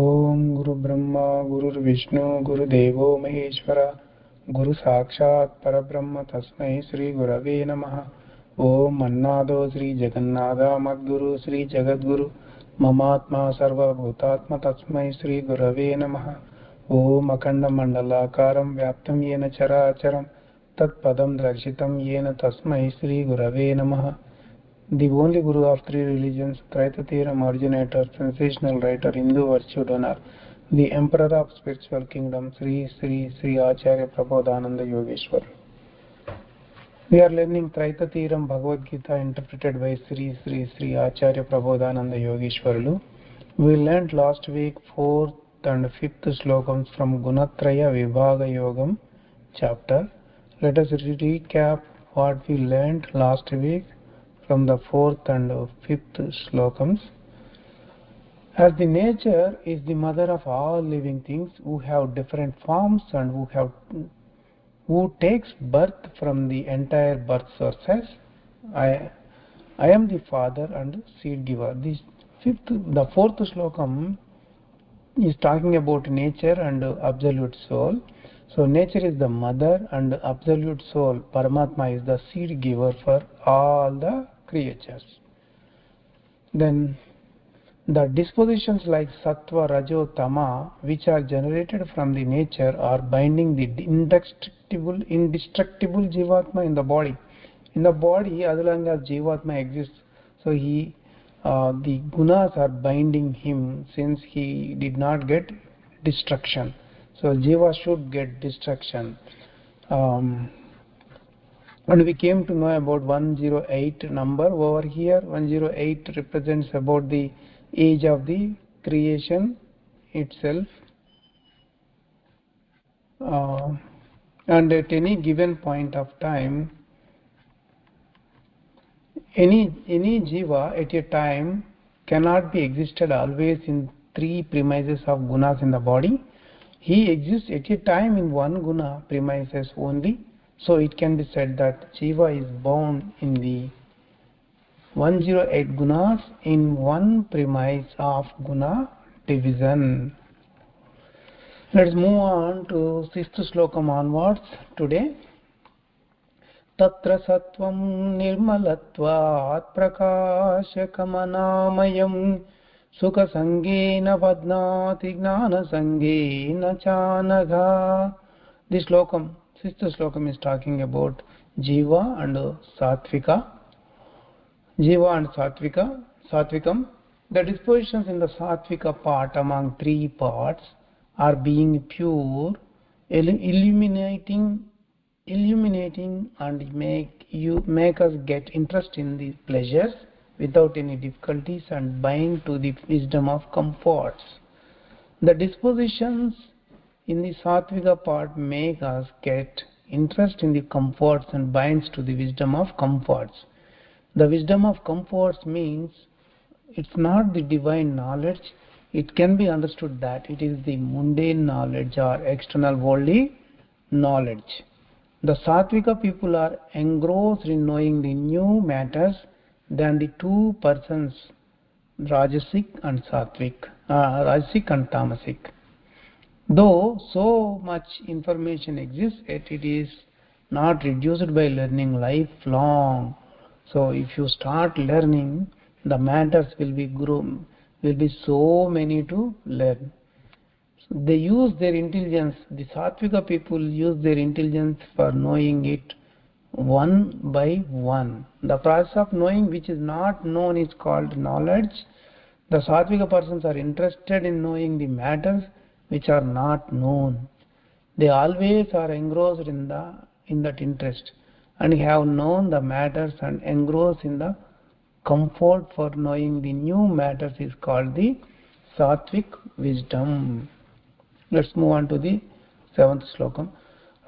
ओम गुरु ब्रह्मा गुरुर्विष्णु गुरुदेवो महेश्वरा गुरु साक्षात् परब्रह्म तस्मै श्री गुरवे नमः। ओम अन्नादो श्री जगन्नाथ मद्गुरु श्री जगद्गुरु ममात्मा सर्वभूतात्मा तस्मै श्री गुरवे नमः। ओम अखंड मंडलाकारं व्याप्तं येन चराचरं तत्पदं दर्शितं येन तस्मै श्री गुरवे नमः। The only Guru of three religions, Traitatheeram originator, sensational writer, Hindu virtue donor, the Emperor of spiritual kingdom, Sri Sri Sri Acharya Prabodhananda Yogeshwar. We are learning Traitatheeram Bhagavad Gita interpreted by Sri Sri Sri Acharya Prabodhananda Yogeshwarlu. We learned last week 4th and 5th slokams from Gunatraya Vibhaga Yogam chapter. Let us recap what we learned last week from the 4th and 5th slokams. As the nature is the mother of all living things who have different forms and who takes birth from the entire birth sources, I am the father and seed giver. The fourth slokam is talking about nature and absolute soul. So nature is the mother and absolute soul, Paramatma, is the seed giver for all the creatures. Then the dispositions like sattva, rajo, tama, which are generated from the nature, are binding the indestructible jivatma in the body. In the body, as long as jivatma exists, so the gunas are binding him since he did not get destruction. So jiva should get destruction. And we came to know about 108 number over here. 108 represents about the age of the creation itself, and at any given point of time, any jiva at a time cannot be existed always in three premises of gunas in the body. He exists at a time in one guna premises only. So it can be said that jiva is bound in the 108 gunas in one premise of guna division. Let's move on to 6th slokam onwards today. Tatra sattvam nirmalatvat prakashakamanāmayam sukha sangena vadnāti gnāna sangena chānagha. This slokam, 6th slokam, is talking about jiva and sattvika. Jiva and Satvikam. The dispositions in the Satvika part among three parts are being pure, illuminating and make us get interest in the pleasures without any difficulties and bind to the wisdom of comforts. The dispositions in the Satvika part make us get interest in the comforts and binds to the wisdom of comforts. The wisdom of comforts means it's not the divine knowledge. It can be understood that it is the mundane knowledge or external worldly knowledge. The Sattvika people are engrossed in knowing the new matters than the two persons, Rajasic and Sattvik, Rajasic and Tamasic. Though so much information exists, yet it is not reduced by learning lifelong. So if you start learning, the matters will be so many to learn. So they use their intelligence. The Sattvika people use their intelligence for knowing it one by one. The process of knowing which is not known is called knowledge. The Sattvika persons are interested in knowing the matters which are not known. They always are engrossed in that interest, and have known the matters and engrossed in the comfort for knowing the new matters is called the Sattvic wisdom. Let's move on to the 7th slokam.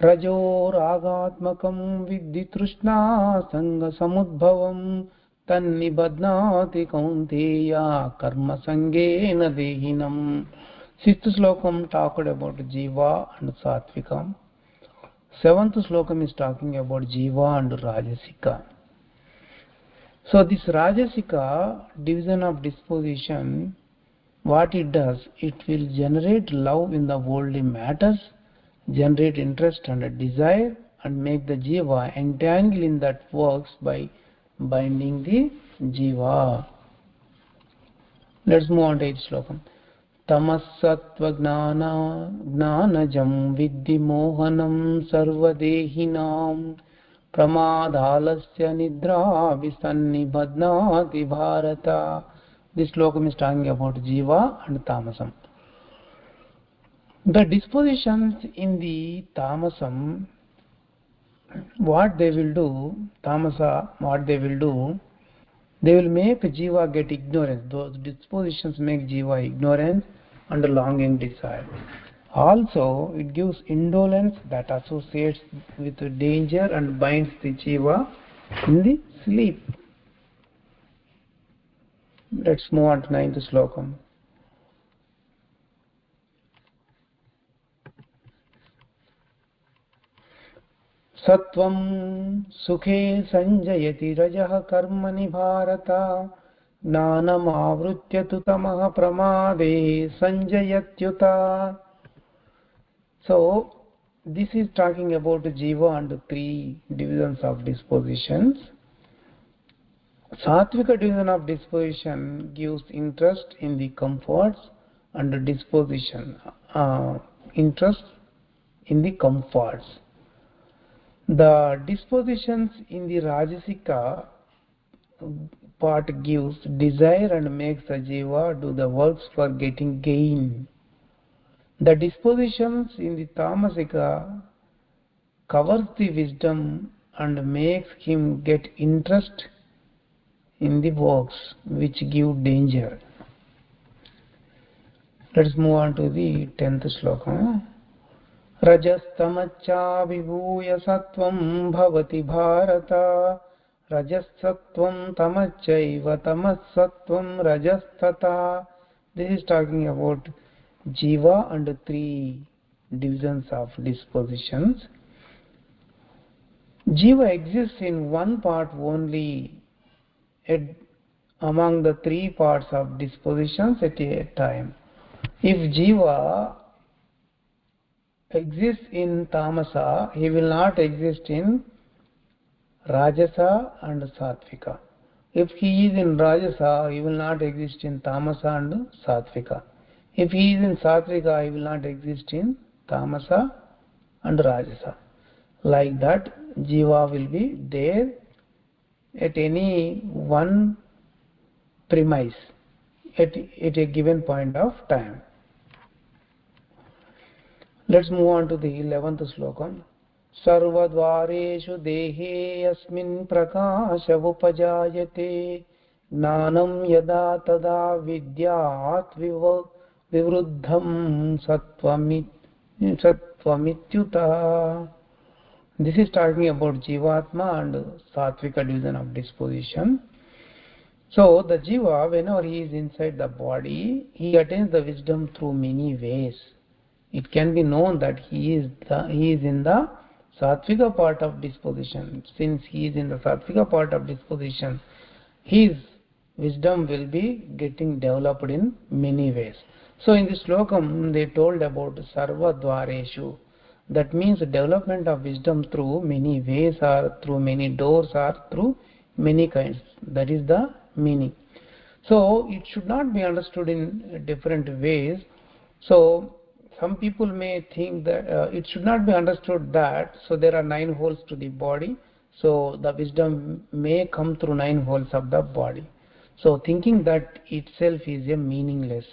Rajo ragatmakam vidhi trishna sanga samudbhavam tannibadnati kaunteya karma sangena dehinam. 6th slokam talked about Jiva and Sattvika. 7th slokam is talking about Jiva and Rajasika. So this Rajasika, division of disposition, What it does, it will generate love in the worldly matters, generate interest and a desire, and make the jiva entangle in that works by binding the jiva. Let's move on to each slokam. Tamasattva gnanajam viddhi mohanam sarvadehinam Pramadalasya nidra visannibhadnati bharata. This slokam is talking about jiva and tamasam. The dispositions in the tamasam, what they will do, tamasa, what they will do, they will make jiva get ignorance. Those dispositions make jiva ignorance and longing desire. Also, it gives indolence that associates with danger and binds the jiva in the sleep. Let's move on to 9th slokam. Sattvam sukhe sanjayati rajah karmani bharata gnanam avrutya tu tamah pramade sanjayatyuta. So, this is talking about jiva and 3 divisions of dispositions. Sattvika division of disposition gives interest in the comforts and disposition, interest in the comforts. The dispositions in the Rajasika part gives desire and makes the jiva do the works for getting gain. The dispositions in the Tamasika covers the wisdom and makes him get interest in the works which give danger. Let's move on to the 10th sloka. Rajastamacha vibhuya sattvam bhavati bharata rajasattvam tamachaiva tamasattvam rajastata. This is talking about jiva and 3 divisions of dispositions. Jiva exists in one part only among the 3 parts of dispositions at a time. If jiva exists in tamasa, he will not exist in rajasa and sattvika. If he is in rajasa, he will not exist in tamasa and sattvika. If he is in sattvika, he will not exist in tamasa and rajasa. Like that, jiva will be there at any one premise at a given point of time. Let's move on to the 11th slokam. Sarvadvareshu dehe yasmin prakasha upajayate gnanam yada tada vidyat vivruddham sattvamithyuta. This is talking about jivatma and sattvika division of disposition. So the jiva, whenever he is inside the body, he attains the wisdom through many ways. It can be known that he is in the sattvika part of disposition. Since he is in the sattvika part of disposition, his wisdom will be getting developed in many ways. So in this slokam, they told about sarva dvareshu. That means development of wisdom through many ways or through many doors or through many kinds. That is the meaning. So it should not be understood in different ways. So some people may think that it should not be understood that so there are 9 holes to the body, so the wisdom may come through 9 holes of the body. So thinking that itself is a meaningless.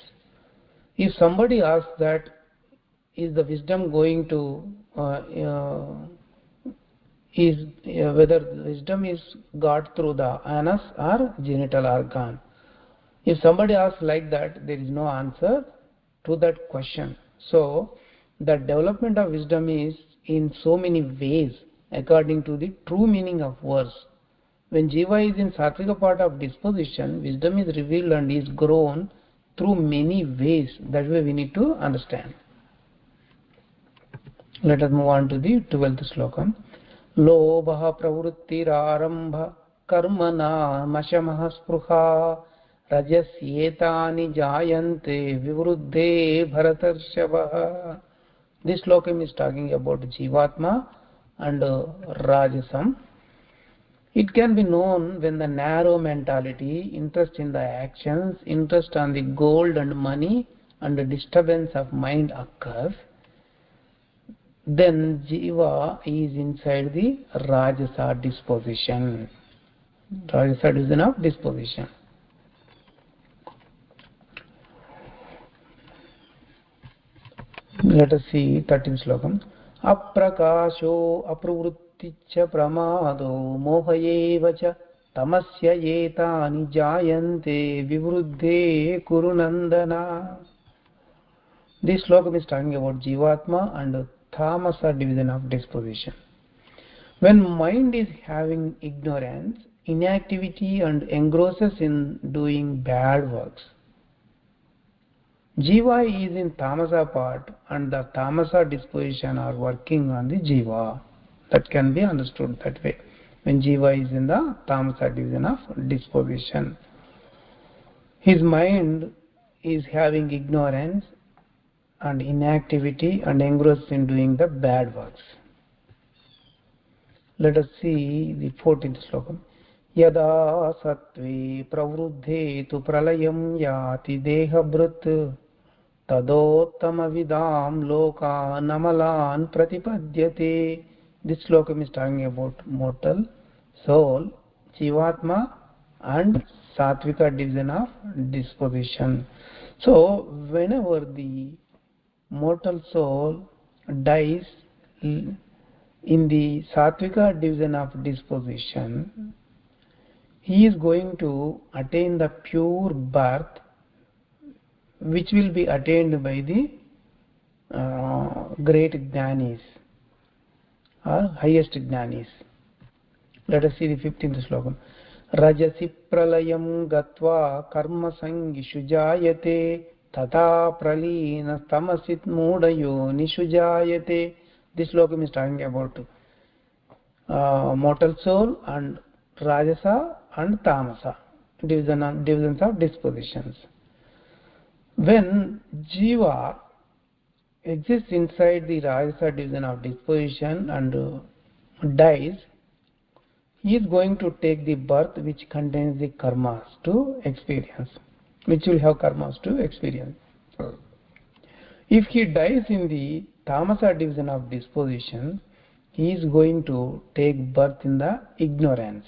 If somebody asks that is the wisdom going to whether wisdom is got through the anus or genital organ, if somebody asks like that, there is no answer to that question. So the development of wisdom is in so many ways according to the true meaning of words. When jiva is in sattvika part of disposition, wisdom is revealed and is grown through many ways. That way we need to understand. Let us move on to the 12th slokam. Lobha pravrittirarambha karmana mashamaha spruha rajasyetani jayante vivruddhe bharatarshava. This slokam is talking about Jivatma and Rajasam. It can be known when the narrow mentality, interest in the actions, interest on the gold and money, and the disturbance of mind occurs. Then Jiva is inside the Rajasa disposition. Rajasa is enough disposition. Let us see 13th slokam. Aprakasho apruvritticha pramado mohayevacha tamasya etani jayante vivruddhe kurunandana. This slokam is talking about Jivatma and Tamasa division of disposition. When mind is having ignorance, inactivity and engrosses in doing bad works, Jiva is in Tamasa part and the Tamasa disposition are working on the Jiva. That can be understood that way. When Jiva is in the Tamasa division of disposition, his mind is having ignorance and inactivity and engrossed in doing the bad works. Let us see the 14th slokam. Yada sattve pravruddhe tu pralayam yati dehabhrit tadottama vidam loka namalan pratipadyate. This slokam is talking about mortal soul, Jivatma and Satvika division of disposition. So whenever the mortal soul dies in the Satvika division of disposition, he is going to attain the pure birth which will be attained by the great Jnanis or highest Jnanis. Let us see the 15th slokam. Rajasi pralayam gatva karma sangishu jayate tata pralina tamasit mudayo nishu jayate. This slokam is talking about mortal soul and Rajasa and Tamasa, divisions of dispositions. When Jiva exists inside the Rajasa division of disposition and dies, he is going to take the birth which contains the karmas to experience, which will have karmas to experience. If he dies in the Tamasa division of disposition, he is going to take birth in the ignorance.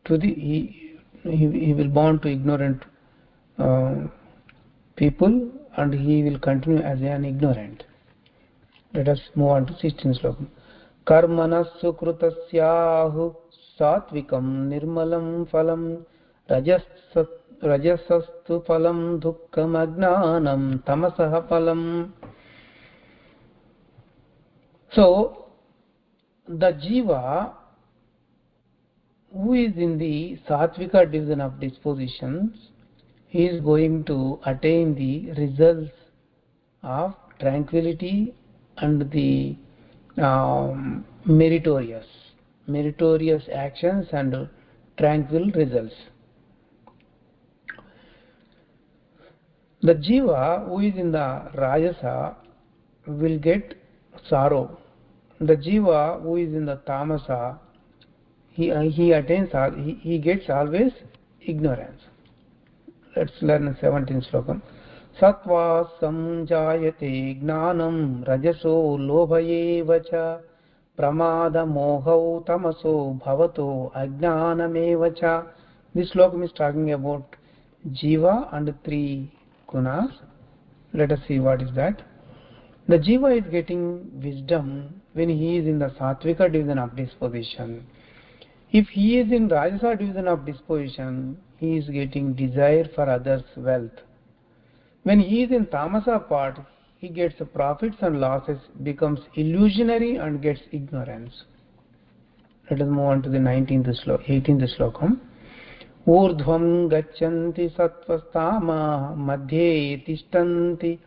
He will born to ignorant people and he will continue as an ignorant. Let us move on to 16th slokam. Karmanas sukrutasyahu satvikam nirmalam phalam rajasastu phalam dukkam agnanam tamasah phalam. So the Jiva who is in the Satvika division of dispositions, he is going to attain the results of tranquility and the meritorious actions and tranquil results. The Jiva who is in the Rajasa will get sorrow. The Jiva who is in the Tamasa, he gets always ignorance. Let's learn 17th slokam. Sattva samjayate gnanam rajaso lobhayevacha pramada mohau tamaso bhavato ajnanamevacha. This slokam is talking about Jiva and 3 gunas. Let us see what is that. The Jiva is getting wisdom when he is in the Satvika division of disposition. If he is in Rajasa division of disposition, he is getting desire for others' wealth. When he is in Tamasa part, he gets profits and losses, becomes illusionary and gets ignorance. Let us move on to the 18th slokam. Urdhvam gachanti sattvastama madhye tishtanti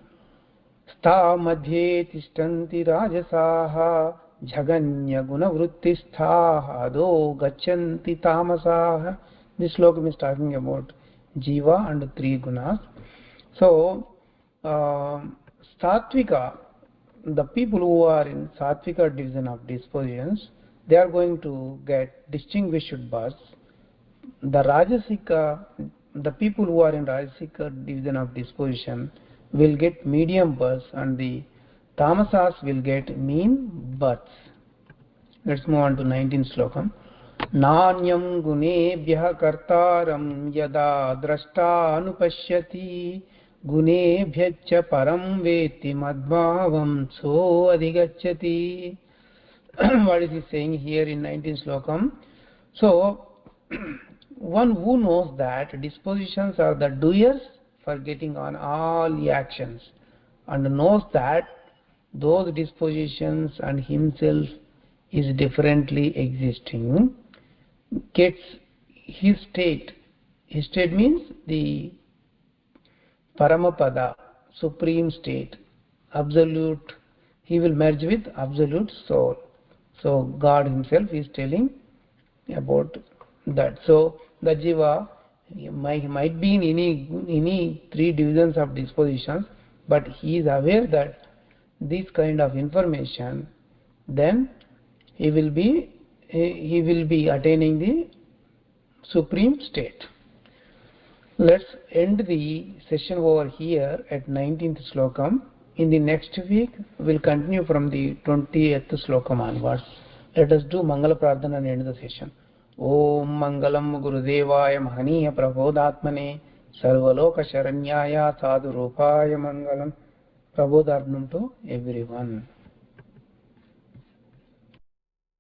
sta madhye tishtanti rajasaha jaganya gunavruttistha ado gachanti tamasaha. This slokam is talking about Jiva and three gunas. So, Sattvika, the people who are in Sattvika division of dispositions, they are going to get distinguished births. The Rajasika, the people who are in Rajasika division of disposition will get medium births, and the Tamasas will get mean births. Let's move on to 19th slokam. Nanyam gunebhyah kartaram yada drashta anupashyati gunebhyaccha param veti madbhavam so adhigacchati. What is he saying here in 19th slokam? So, one who knows that dispositions are the doers for getting on all the actions, and knows that those dispositions and himself is differently existing, gets his state. His state means the Paramapada, supreme state, absolute. He will merge with absolute soul. So God himself is telling about that. So the jiva might be in any three divisions of dispositions, but he is aware that this kind of information, then he will be attaining the supreme state. Let's end the session over here at 19th slokam. In the next week, we'll continue from the 20th slokam onwards. Let us do Mangala Prarthana and end the session. Om Mangalam Gurudevaya Mahaniya Prabodhatmane Sarvaloka Sharanyaya Sadhu Rupaya Mangalam. Prabodharnam to everyone.